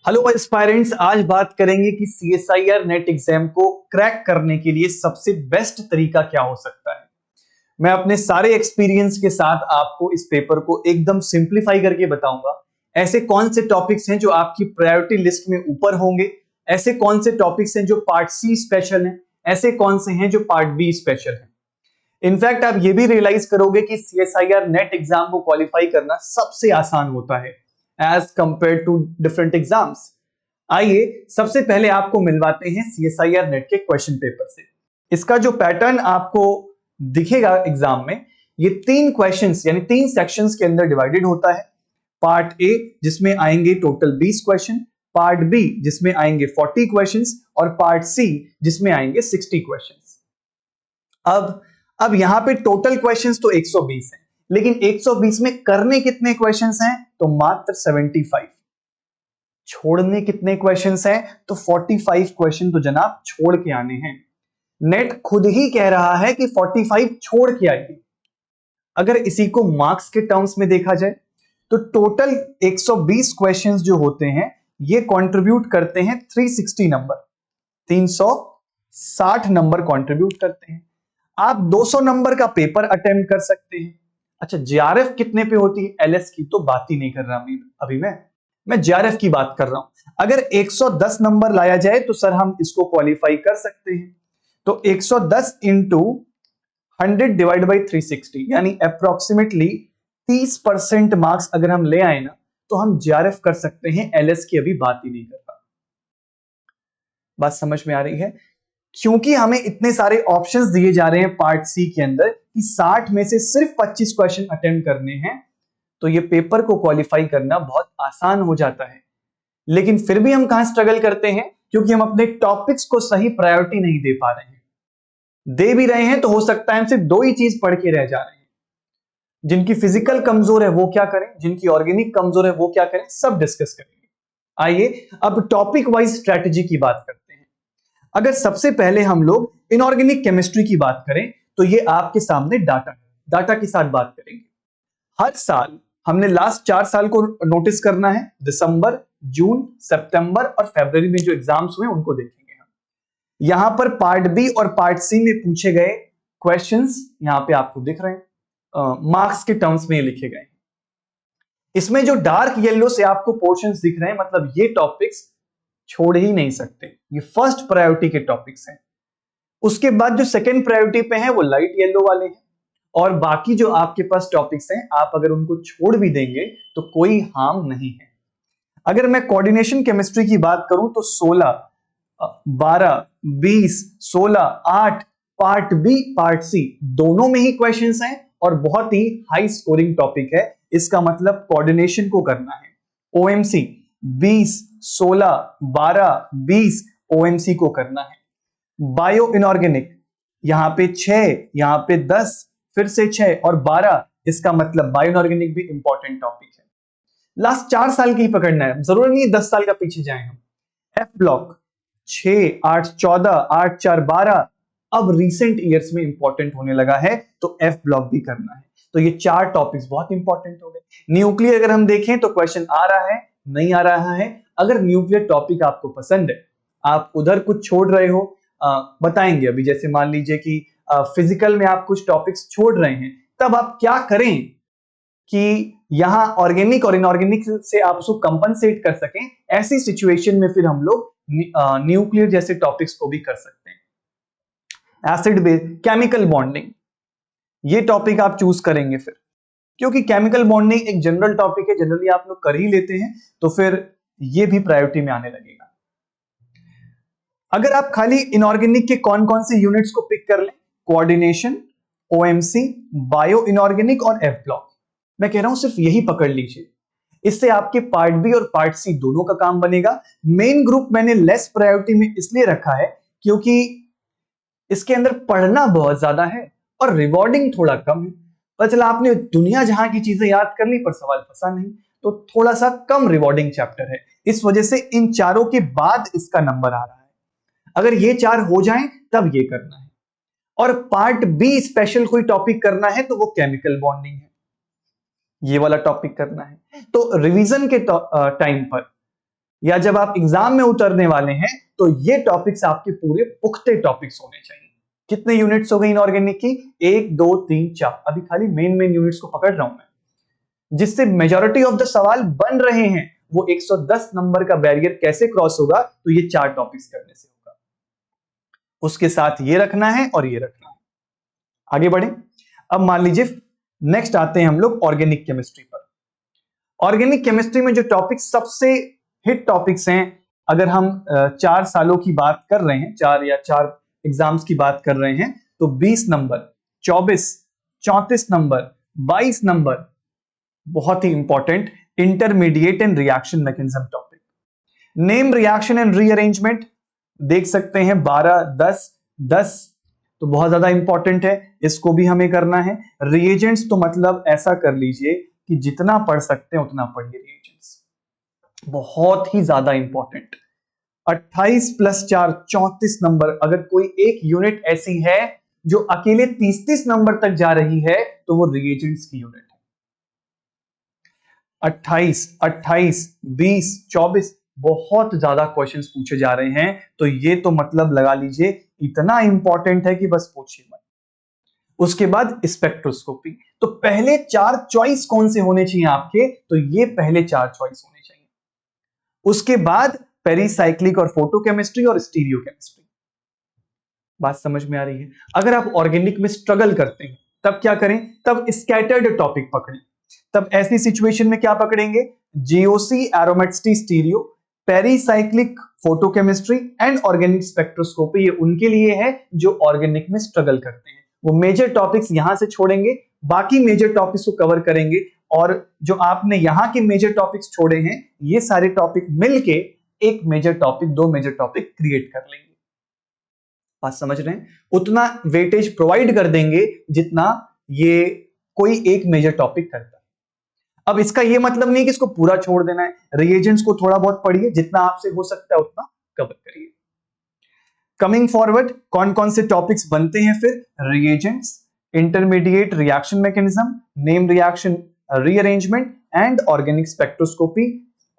Hello aspirants, आज बात करेंगे कि सीएसआईआर नेट एग्जाम को क्रैक करने के लिए सबसे बेस्ट तरीका क्या हो सकता है। मैं अपने सारे एक्सपीरियंस के साथ आपको इस पेपर को एकदम सिंप्लीफाई करके बताऊंगा। ऐसे कौन से टॉपिक्स हैं जो आपकी प्रायोरिटी लिस्ट में ऊपर होंगे, ऐसे कौन से टॉपिक्स हैं जो पार्ट सी स्पेशल हैं, ऐसे कौन से हैं जो पार्ट बी स्पेशल हैं। इनफैक्ट आप ये भी रियलाइज करोगे कि सीएसआईआर नेट एग्जाम को क्वालिफाई करना सबसे आसान होता है as compare to different exams. आइए सबसे पहले आपको मिलवाते हैं सीएसआईआर नेट के क्वेश्चन पेपर से। इसका जो पैटर्न आपको दिखेगा एग्जाम में, ये तीन क्वेश्चंस यानी तीन सेक्शंस के अंदर डिवाइडेड होता है। पार्ट ए जिसमें आएंगे टोटल 20 क्वेश्चन, पार्ट बी जिसमें आएंगे 40 क्वेश्चंस और पार्ट सी जिसमें आएंगे 60 क्वेश्चंस। अब यहां पे टोटल क्वेश्चंस तो 120 हैं, लेकिन 120 में करने कितने क्वेश्चंस हैं तो मात्र 75। छोड़ने कितने क्वेश्चंस हैं तो 45 क्वेश्चन तो जनाब छोड़ के आने हैं। नेट खुद ही कह रहा है कि 45 छोड़ के आइए। अगर इसी को मार्क्स के टर्म्स में देखा जाए तो टोटल 120 क्वेश्चंस जो होते हैं ये कंट्रीब्यूट करते हैं 360 नंबर, 360 नंबर कंट्रीब्यूट करते हैं। आप 200 नंबर का पेपर अटेम्प्ट कर सकते हैं। अच्छा, जेआरएफ कितने पे होती है? एलएस की तो बात ही नहीं कर रहा अभी मैं जेआरएफ की बात कर रहा हूं। अगर 110 नंबर लाया जाए तो सर हम इसको क्वालिफाई कर सकते हैं। तो 110 इंटू 100 डिवाइड बाई 360 यानी अप्रोक्सीमेटली 30% मार्क्स अगर हम ले आए ना तो हम जेआरएफ कर सकते हैं। एलएस की अभी बात ही नहीं कर रहा। बात समझ में आ रही है? क्योंकि हमें इतने सारे ऑप्शंस दिए जा रहे हैं पार्ट सी के अंदर कि 60 में से सिर्फ 25 क्वेश्चन अटेम्प्ट करने हैं, तो ये पेपर को क्वालिफाई करना बहुत आसान हो जाता है। लेकिन फिर भी हम कहां स्ट्रगल करते हैं? क्योंकि हम अपने टॉपिक्स को सही प्रायोरिटी नहीं दे पा रहे हैं। दे भी रहे हैं तो हो सकता है हम सिर्फ दो ही चीज पढ़ के रह जा रहे हैं। जिनकी फिजिकल कमजोर है वो क्या करें, जिनकी ऑर्गेनिक कमजोर है वो क्या करें, सब डिस्कस करेंगे। आइए अब टॉपिक वाइज स्ट्रेटेजी की बात करते हैं। अगर सबसे पहले हम लोग इनऑर्गेनिक केमिस्ट्री की बात करें तो ये आपके सामने डाटा के साथ बात करेंगे। हर साल हमने लास्ट 4 साल को नोटिस करना है। दिसंबर, जून, सितंबर और फरवरी में जो एग्जाम्स हुए उनको देखेंगे हम। यहां पर पार्ट बी और पार्ट सी में पूछे गए क्वेश्चंस यहां पे आपको दिख रहे हैं, मार्क्स के टर्म्स में ये लिखे गए। इसमें जो डार्क येलो से आपको पोर्शंस दिख रहे हैं, मतलब ये टॉपिक्स छोड़ ही नहीं सकते। ये फर्स्ट प्रायोरिटी के टॉपिक्स हैं। उसके बाद जो सेकंड प्रायोरिटी पे हैं वो लाइट येलो वाले हैं। और बाकी जो आपके पास टॉपिक्स हैं, आप अगर उनको छोड़ भी देंगे तो कोई हार्म नहीं है। अगर मैं कोऑर्डिनेशन केमिस्ट्री की बात करूं तो 16, 12, 20, 16, 8 पार्ट बी पार्ट सी दोनों में ही क्वेश्चंस हैं और बहुत ही हाई स्कोरिंग टॉपिक है। इसका मतलब कोऑर्डिनेशन को करना है। ओएमसी 20, 16, 12, 20 ओएमसी को करना है। बायो इनऑर्गेनिक यहां पे 6, यहां पे 10, फिर से 6 और 12, इसका मतलब बायो इनऑर्गेनिक भी इंपॉर्टेंट टॉपिक है। लास्ट 4 साल की ही पकड़ना है, जरूरी नहीं है 10 साल का पीछे जाएं हम। एफ ब्लॉक 6, 8, 14, 8, 4, 12 अब रिसेंट ईयर्स में इंपॉर्टेंट होने लगा है, तो एफ ब्लॉक भी करना है। तो ये 4 टॉपिक्स बहुत इंपॉर्टेंट हो गए। न्यूक्लियर अगर हम देखें तो क्वेश्चन आ रहा है, नहीं आ रहा है। अगर न्यूक्लियर टॉपिक आपको पसंद है, आप उधर कुछ छोड़ रहे हो, बताएंगे अभी। जैसे मान लीजिए कि फिजिकल में आप कुछ टॉपिक्स छोड़ रहे हैं, तब आप क्या करें कि यहां ऑर्गेनिक और इनऑर्गेनिक से आप उसको कंपनसेट कर सकें। ऐसी सिचुएशन में फिर हम लोग न्यूक्लियर जैसे टॉपिक्स को भी कर सकते हैं। एसिड बेस, केमिकल बॉन्डिंग, ये टॉपिक आप चूज करेंगे फिर, क्योंकि केमिकल बॉन्डिंग एक जनरल टॉपिक है, जनरली आप लोग कर ही लेते हैं, तो फिर ये भी प्रायोरिटी में आने लगेगा। अगर आप खाली इनऑर्गेनिक के कौन कौन से यूनिट्स को पिक कर लें, कोऑर्डिनेशन, ओएमसी, बायो इनऑर्गेनिक और एफ ब्लॉक, मैं कह रहा हूं सिर्फ यही पकड़ लीजिए। इससे आपके पार्ट बी और पार्ट सी दोनों का काम बनेगा। मेन ग्रुप मैंने लेस प्रायोरिटी में इसलिए रखा है क्योंकि इसके अंदर पढ़ना बहुत ज्यादा है और रिवॉर्डिंग थोड़ा कम है। पता चला आपने दुनिया जहां की चीजें याद कर ली पर सवाल फंसा नहीं, तो थोड़ा सा कम रिवॉर्डिंग चैप्टर है। इस वजह से इन चारों के बाद इसका नंबर आ रहा है। अगर ये 4 हो जाएं तब ये करना है। और पार्ट बी स्पेशल कोई टॉपिक करना है तो वो केमिकल बॉन्डिंग है, ये वाला टॉपिक करना है। तो रिवीजन के टाइम पर या जब आप एग्जाम में उतरने वाले हैं तो ये टॉपिक्स आपके पूरे पुख्ते टॉपिक्स होने चाहिए। कितने यूनिट्स हो गई इनऑर्गेनिक की? 1 2 3 4। अभी खाली मेन यूनिट्स को पकड़ रहा हूं मैं, जिससे मेजॉरिटी ऑफ द सवाल बन रहे हैं। वो 110 नंबर का बैरियर कैसे क्रॉस होगा? तो ये 4 टॉपिक्स करने से होगा। उसके साथ ये रखना है और ये रखना है। आगे बढ़े। अब मान लीजिए नेक्स्ट आते हैं हम लोग ऑर्गेनिक केमिस्ट्री पर। ऑर्गेनिक केमिस्ट्री में जो टॉपिक्स सबसे हिट टॉपिक्स हैं, अगर हम 4 सालों की बात कर रहे हैं, 4 एग्जाम्स की बात कर रहे हैं, तो 20 नंबर, 24, 34 नंबर, 22 नंबर, बहुत ही important intermediate and reaction mechanism topic. Name reaction and rearrangement देख सकते हैं 12 10 10, तो बहुत ज्यादा इंपॉर्टेंट है, इसको भी हमें करना है। रिएजेंट्स तो मतलब ऐसा कर लीजिए कि जितना पढ़ सकते हैं उतना पढ़िए। रिएजेंट्स बहुत ही ज्यादा इंपॉर्टेंट। 28 + 4 34 नंबर। अगर कोई एक यूनिट ऐसी है जो अकेले 30 नंबर तक जा रही है तो वो रिएजेंट्स की यूनिट है। 28 28 20 24 बहुत ज्यादा क्वेश्चंस पूछे जा रहे हैं, तो ये तो मतलब लगा लीजिए इतना इंपॉर्टेंट है कि बस पूछिए मत। उसके बाद स्पेक्ट्रोस्कोपी। तो पहले 4 चॉइस कौन से होने चाहिए आपके? तो ये पहले 4 चॉइस होने चाहिए। उसके बाद पेरीसाइक्लिक और फोटोकेमिस्ट्री और स्टीरियोकेमिस्ट्री। बात समझ में आ रही है? अगर आप ऑर्गेनिक में स्ट्रगल करते हैं तब क्या करें? तब स्कैटर्ड टॉपिक पकड़ें। तब ऐसी सिचुएशन में क्या पकड़ेंगे? GOC, aromaticity, stereo, pericyclic, photochemistry and organic spectroscopy. ये उनके लिए है जो ऑर्गेनिक में स्ट्रगल करते हैं। वो मेजर टॉपिक्स यहां से छोड़ेंगे, बाकी मेजर टॉपिक्स को कवर करेंगे, और जो आपने यहां के मेजर टॉपिक्स छोड़े हैं ये सारे टॉपिक मिलके एक major topic, 2 major topic create कर लेंगे। बात समझ रहे हैं? उतना वेटेज प्रोवाइड कर देंगे जितना ये कोई एक मेजर टॉपिक करता है। अब इसका ये मतलब नहीं कि इसको पूरा छोड़ देना है। रिएजेंट्स को थोड़ा बहुत पढ़िए, जितना आपसे हो सकता है उतना कवर करिए। कमिंग फॉरवर्ड, कौन कौन से टॉपिक्स बनते हैं फिर? Reagents, intermediate reaction mechanism, name reaction rearrangement and organic spectroscopy,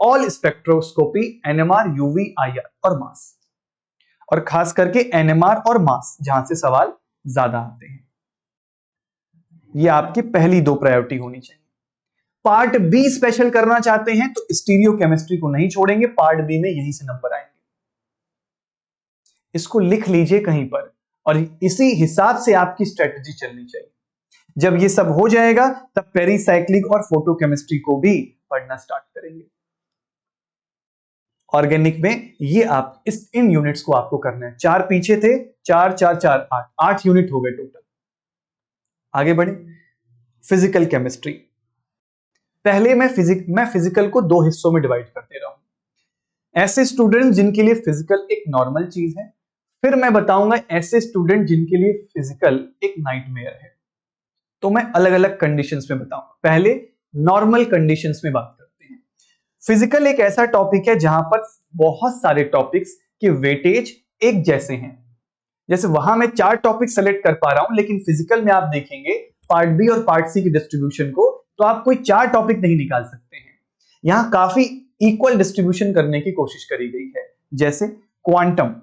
all spectroscopy, NMR, UV, IR और मास। और खास करके एनएमआर और मास, जहां से सवाल ज्यादा आते हैं। ये आपकी पहली 2 प्रायोरिटी होनी चाहिए। पार्ट बी स्पेशल करना चाहते हैं तो स्टीरियो केमिस्ट्री को नहीं छोड़ेंगे, पार्ट बी में यहीं से नंबर आएंगे। इसको लिख लीजिए कहीं पर, और इसी हिसाब से आपकी स्ट्रेटजी चलनी चाहिए। जब ये सब हो जाएगा तब पेरीसाइक्लिक और फोटोकेमिस्ट्री को भी पढ़ना स्टार्ट करेंगे। ऑर्गेनिक में ये आप इन यूनिट्स को आपको करना है। 4 पीछे थे, 4 4 4 8 यूनिट हो गए टोटल। आगे बढ़े। Physical chemistry. पहले मैं फिजिकल को 2 हिस्सों में डिवाइड कर दे रहा हूं। ऐसे स्टूडेंट जिनके लिए फिजिकल एक नॉर्मल चीज है, फिर मैं बताऊंगा ऐसे स्टूडेंट जिनके लिए फिजिकल एक नाइटमेयर है। तो मैं अलग अलग कंडीशंस में बताऊंगा। पहले नॉर्मल कंडीशंस में बात करते हैं। फिजिकल एक ऐसा टॉपिक है जहां पर बहुत सारे टॉपिक्स के वेटेज एक जैसे हैं। जैसे वहां मैं 4 टॉपिक सेलेक्ट कर पा रहा हूं, लेकिन फिजिकल में आप देखेंगे पार्ट बी और पार्ट सी की डिस्ट्रीब्यूशन को, तो आप कोई 4 टॉपिक नहीं निकाल सकते हैं। यहां काफी इक्वल डिस्ट्रीब्यूशन करने की कोशिश करी गई है, जैसे quantum,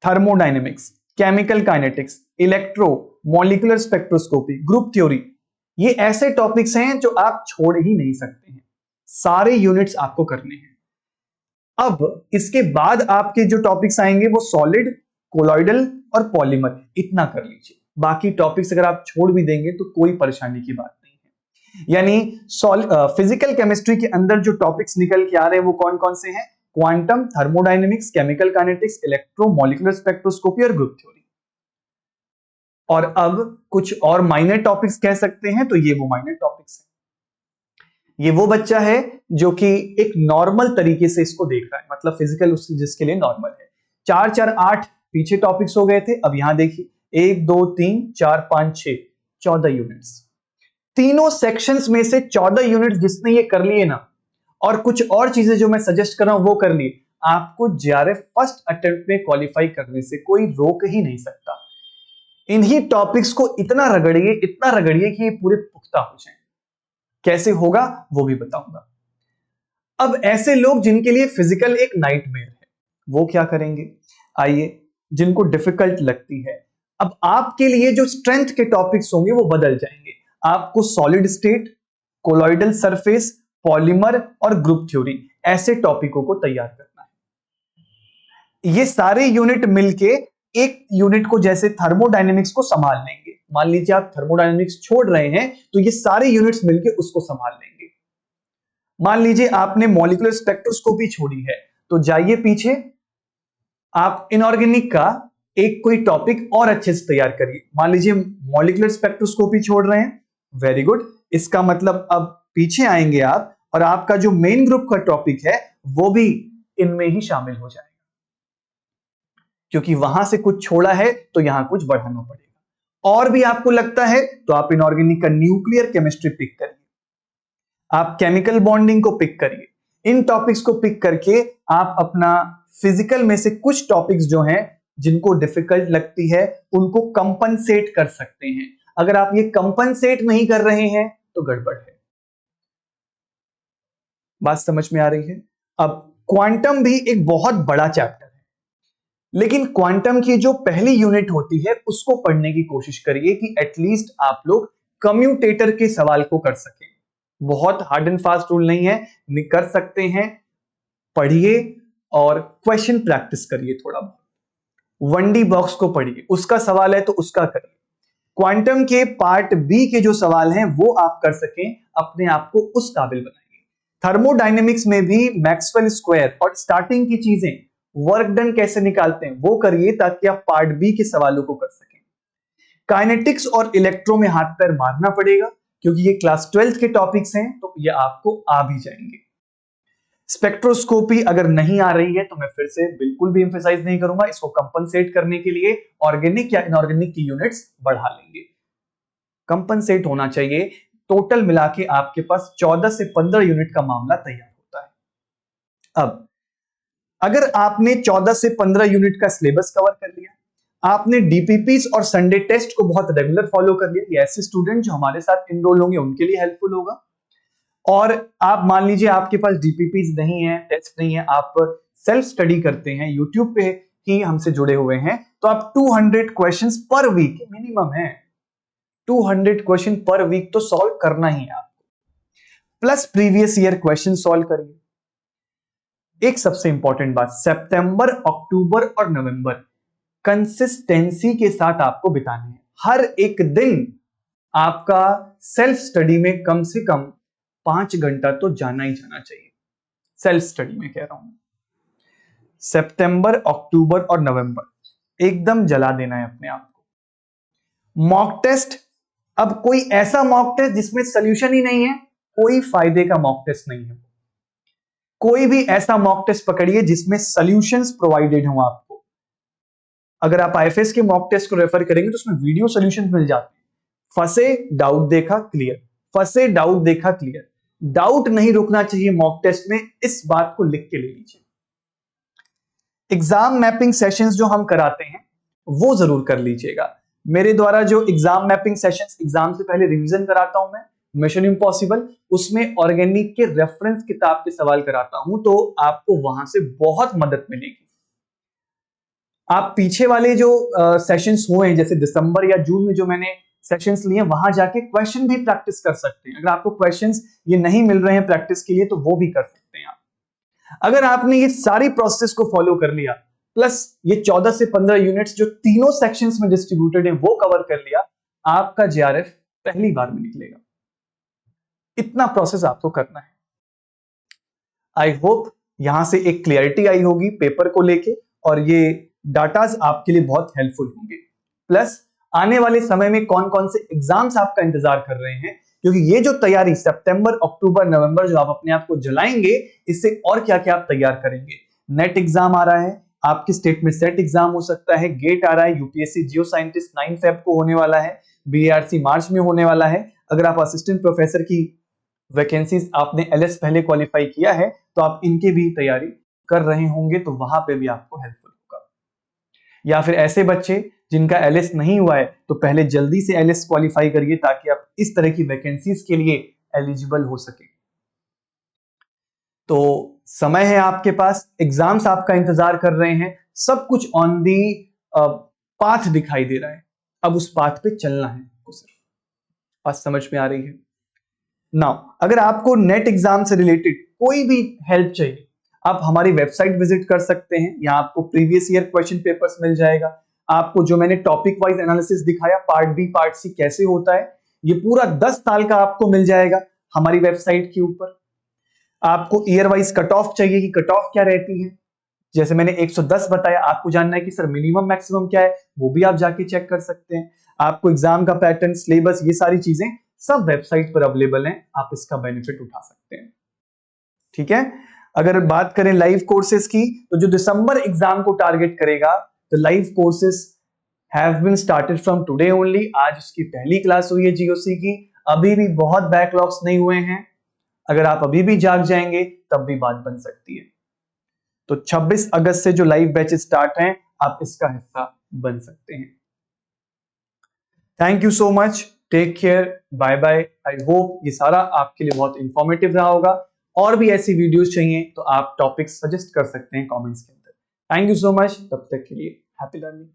thermodynamics, chemical kinetics, electro, molecular spectroscopy, group theory. ये ऐसे टॉपिक्स हैं जो आप छोड़ ही नहीं सकते हैं। सारे यूनिट्स आपको करने हैं। अब इसके बाद आपके जो टॉपिक्स आएंगे वो सॉलिड, कोलॉइडल और पॉलीमर। इतना कर लीजिए। बाकी टॉपिक्स अगर आप छोड़ भी देंगे तो कोई परेशानी की बात नहीं है। यानी फिजिकल केमिस्ट्री के अंदर जो टॉपिक्स निकल के आ रहे हैं वो कौन कौन से हैं? Quantum, thermodynamics, chemical kinetics, electro, molecular spectroscopy और ग्रुप थ्योरी। और अब कुछ और माइनर टॉपिक्स कह सकते हैं, तो ये वो माइनर टॉपिक्स हैं। ये वो बच्चा है जो कि एक नॉर्मल तरीके से इसको देख रहा है, मतलब फिजिकल जिसके लिए नॉर्मल है। 4 4 8 पीछे टॉपिक्स हो गए थे, अब यहां देखिए 1 2 3 4 5 6 14 यूनिट्स। तीनों सेक्शंस में से 14 यूनिट्स जिसने ये कर लिए ना, और कुछ और चीजें जो मैं सजेस्ट कर रहा हूं वो कर लिए, आपको जेआरएफ फर्स्ट अटेम्प्ट में क्वालिफाई करने से कोई रोक ही नहीं सकता। इन्हीं टॉपिक्स को इतना रगड़िए कि ये पूरे पुख्ता हो जाए। कैसे होगा वो भी बताऊंगा। अब ऐसे लोग जिनके लिए फिजिकल एक नाइटमेयर है, वो क्या करेंगे? आइए, जिनको डिफिकल्ट लगती है, अब आपके लिए जो स्ट्रेंथ के टॉपिक्स होंगे वो बदल जाएंगे। आपको solid state, colloidal surface, polymer और ग्रुप थ्योरी, ऐसे टॉपिकों को तैयार करना है। ये सारे यूनिट मिलके एक यूनिट को, जैसे थर्मोडायनेमिक्स को संभाल लेंगे। मान लीजिए आप थर्मोडायनेमिक्स छोड़ रहे हैं तो ये सारे यूनिट्स मिलके उसको संभाल लेंगे। मान लीजिए आपने मॉलिक्यूलर स्पेक्ट्रोस्कोपी छोड़ी है, तो जाइए पीछे, आप इनऑर्गेनिक का एक कोई टॉपिक और अच्छे से तैयार करिए। मान लीजिए मॉलिक्यूलर स्पेक्ट्रोस्कोपी छोड़ रहे हैं, वेरी गुड। इसका मतलब अब पीछे आएंगे आप और आपका जो मेन ग्रुप का टॉपिक है वो भी इनमें ही शामिल हो जाएगा, क्योंकि वहां से कुछ छोड़ा है तो यहां कुछ बढ़ाना पड़ेगा। और भी आपको लगता है तो आप इनऑर्गेनिक का न्यूक्लियर केमिस्ट्री पिक करिए, आप केमिकल बॉन्डिंग को पिक करिए। इन टॉपिक्स को पिक करके आप अपना फिजिकल में से कुछ टॉपिक्स जो हैं जिनको डिफिकल्ट लगती है उनको कंपनसेट कर सकते हैं। अगर आप ये कंपनसेट नहीं कर रहे हैं तो गड़बड़ है। बात समझ में आ रही है? अब क्वांटम भी एक बहुत बड़ा चैप्टर है, लेकिन क्वांटम की जो पहली यूनिट होती है उसको पढ़ने की कोशिश करिए कि एटलीस्ट आप लोग कम्यूटेटर के सवाल को कर सकें। बहुत हार्ड एंड फास्ट रूल नहीं है, कर सकते हैं। पढ़िए और क्वेश्चन प्रैक्टिस करिए थोड़ा बहुत। 1D बॉक्स को पढ़िए, उसका सवाल है तो उसका करिए। क्वांटम के पार्ट बी के जो सवाल हैं वो आप कर सकें, अपने आप को उस काबिल बनाइए। थर्मोडायनेमिक्स में भी मैक्सवेल स्क्वायर और स्टार्टिंग की चीजें, वर्क डन कैसे निकालते हैं वो करिए ताकि आप पार्ट बी के सवालों को कर सकें। काइनेटिक्स और इलेक्ट्रो में हाथ पैर मारना पड़ेगा क्योंकि ये क्लास 12th के टॉपिक्स हैं, तो ये आपको आ भी जाएंगे। स्पेक्ट्रोस्कोपी अगर नहीं आ रही है तो मैं फिर से बिल्कुल भी एम्फेसाइज नहीं करूंगा, इसको कंपनसेट करने के लिए ऑर्गेनिक या इनऑर्गेनिक की यूनिट्स बढ़ा लेंगे। कंपनसेट होना चाहिए। टोटल मिला के आपके पास 14 से 15 यूनिट का मामला तैयार होता है। अब अगर आपने 14 से 15 यूनिट का सिलेबस कवर कर लिया, आपने डीपीपीस और संडे टेस्ट को बहुत रेगुलर फॉलो कर लिया, ये ऐसे स्टूडेंट जो हमारे साथ इनरोल होंगे उनके लिए हेल्पफुल होगा। और आप मान लीजिए आपके पास डीपीपीस नहीं है, टेस्ट नहीं है, आप सेल्फ स्टडी करते हैं, यूट्यूब पे ही हमसे जुड़े हुए हैं, तो आप 200 क्वेश्चंस पर वीक मिनिमम है। 200 क्वेश्चन पर वीक तो सॉल्व करना ही है आपको, plus previous year question solve करिए। एक सबसे इंपॉर्टेंट बात, सितंबर, अक्टूबर और नवंबर कंसिस्टेंसी के साथ आपको बिताने हैं। हर एक दिन आपका सेल्फ स्टडी में कम से कम 5 घंटा तो जाना ही जाना चाहिए। सेल्फ स्टडी में कह रहा हूं, सितंबर, अक्टूबर और नवंबर एकदम जला देना है अपने आप को। मॉक टेस्ट, अब कोई ऐसा मॉक टेस्ट जिसमें सोल्यूशन ही नहीं है, कोई फायदे का मॉक टेस्ट नहीं है। कोई भी ऐसा मॉक टेस्ट पकड़िए जिसमें सॉल्यूशंस प्रोवाइडेड हो आपको। अगर आप आईएफएस के मॉक टेस्ट को रेफर करेंगे तो उसमें वीडियो सॉल्यूशंस मिल जाते हैं। फंसे, डाउट देखा, क्लियर, फंसे, डाउट देखा, क्लियर। डाउट नहीं रुकना चाहिए मॉक टेस्ट में, इस बात को लिख के ले लीजिए। एग्जाम मैपिंग सेशंस जो हम कराते हैं वो जरूर कर लीजिएगा। मेरे द्वारा जो एग्जाम मैपिंग सेशंस एग्जाम से पहले रिवीजन कराता हूं मैं, मिशन इम्पॉसिबल, उसमें ऑर्गेनिक के रेफरेंस किताब के सवाल कराता हूं, तो आपको वहां से बहुत मदद मिलेगी। आप पीछे वाले जो सेशंस हुए हैं, जैसे दिसंबर या जून में जो मैंने सेशंस लिए, वहां जाके क्वेश्चन भी प्रैक्टिस कर सकते हैं। अगर आपको क्वेश्चंस ये नहीं मिल रहे हैं प्रैक्टिस के लिए तो वो भी कर सकते हैं आप। अगर आपने ये सारी प्रोसेस को फॉलो कर लिया, प्लस ये 14 से 15 यूनिट्स जो तीनों सेक्शंस में डिस्ट्रीब्यूटेड है वो कवर कर लिया, आपका जेआरएफ पहली बार में निकलेगा। इतना प्रोसेस आपको करना है। आई होप यहां से एक क्लियरिटी आई होगी पेपर को लेके, और ये डाटाज आपके लिए बहुत हेल्पफुल होंगे। प्लस आने वाले समय में कौन कौन से एग्जाम्स आपका इंतजार कर रहे हैं, क्योंकि ये जो तैयारी सितंबर, अक्टूबर, नवंबर जो आप अपने आप को जलाएंगे, इससे और क्या क्या आप तैयार करेंगे। नेट एग्जाम आ रहा है, आपके स्टेट में सेट एग्जाम हो सकता है, गेट आ रहा है, यूपीएससी जियो साइंटिस्ट 9 फेब को होने वाला है, बीएआरसी मार्च में होने वाला है। अगर आप असिस्टेंट प्रोफेसर की वैकेंसीज आपने एलएस पहले क्वालिफाई किया है तो आप इनके भी तैयारी कर रहे होंगे, तो वहां पे भी आपको हेल्पफुल होगा। या फिर ऐसे बच्चे जिनका एलएस नहीं हुआ है तो पहले जल्दी से एलएस क्वालिफाई करिए ताकि आप इस तरह की वैकेंसीज के लिए एलिजिबल हो सके। तो समय है आपके पास, एग्जाम्स आपका इंतजार कर रहे हैं, सब कुछ ऑन दी पाथ दिखाई दे रहा है। अब उस पाथ पे चलना है आपको, सिर्फ बात समझ में आ रही है? नाउ अगर आपको नेट एग्जाम से रिलेटेड कोई भी हेल्प चाहिए, आप हमारी वेबसाइट विजिट कर सकते हैं। यहाँ आपको प्रीवियस ईयर क्वेश्चन पेपर्स मिल जाएगा। आपको जो मैंने टॉपिक वाइज एनालिसिस दिखाया, पार्ट बी पार्ट सी कैसे होता है, ये पूरा 10 साल का आपको मिल जाएगा हमारी वेबसाइट के ऊपर। आपको ईयर वाइज कट ऑफ चाहिए कि कट ऑफ क्या रहती है, जैसे मैंने 110 बताया, आपको जानना है कि सर मिनिमम मैक्सिमम क्या है, वो भी आप जाके चेक कर सकते हैं। आपको एग्जाम का पैटर्न, सिलेबस, ये सारी चीजें सब वेबसाइट पर अवेलेबल हैं, आप इसका बेनिफिट उठा सकते हैं। ठीक है। अगर बात करें लाइव कोर्सेज की, तो जो दिसंबर एग्जाम को टारगेट करेगा, तो live courses have been started from today only. आज उसकी पहली क्लास हुई है जीओसी की। अभी भी बहुत बैकलॉग्स नहीं हुए हैं, अगर आप अभी भी जाग जाएंगे तब भी बात बन सकती है। तो 26 अगस्त से जो लाइव बैचेस स्टार्ट हैं, आप इसका हिस्सा बन सकते हैं। Thank you so much, take care, bye bye. I hope ये सारा आपके लिए बहुत इंफॉर्मेटिव रहा होगा। और भी ऐसी वीडियोस चाहिए तो आप टॉपिक्स सजेस्ट कर सकते हैं कमेंट्स के अंदर। थैंक यू सो मच, तब तक के लिए हैप्पी लर्निंग।